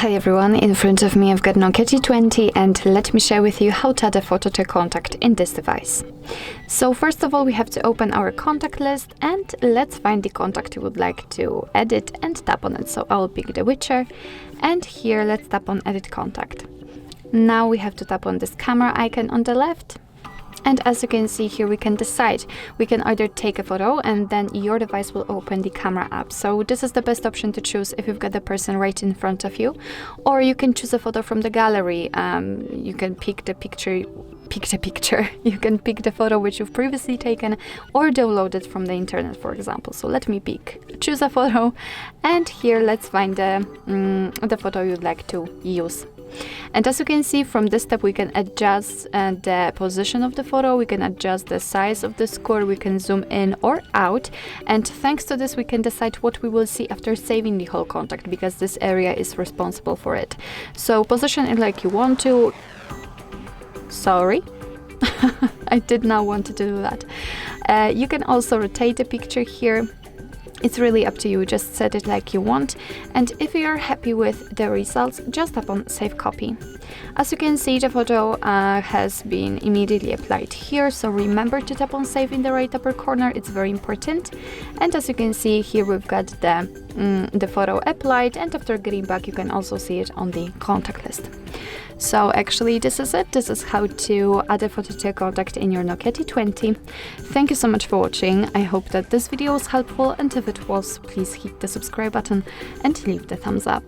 Hi everyone, in front of me I've got Nokia T20 and let me share with you how to add a photo to contact in this device. So first of all we have to open our contact list and let's find the contact you would like to edit and tap on it. So I'll pick the Witcher and here let's tap on edit contact. Now we have to tap on this camera icon on the left. And as you can see here, we can decide. We can either take a photo and then your device will open the camera app. So this is the best option to choose if you've got the person right in front of you. Or you can choose a photo from the gallery. You can pick the picture. You can pick the photo which you've previously taken or download it from the internet, for example. So let me choose a photo, and here let's find the photo you'd like to use. And as you can see from this step, we can adjust the position of the photo, we can adjust the size of the square, we can zoom in or out, and thanks to this we can decide what we will see after saving the whole contact, because this area is responsible for it. So position it like you want to. Sorry, I did not want to do that. You can also rotate the picture here. It's really up to you, just set it like you want, and if you are happy with the results, just tap on Save Copy. As you can see, the photo has been immediately applied here, so remember to tap on Save in the right upper corner, it's very important. And as you can see here, we've got the photo applied, and after getting back you can also see it on the contact list. So actually this is it. This is how to add a photo to a contact in your Nokia T20. Thank you so much for watching. I hope that this video was helpful, and if it was, please hit the subscribe button and leave the thumbs up.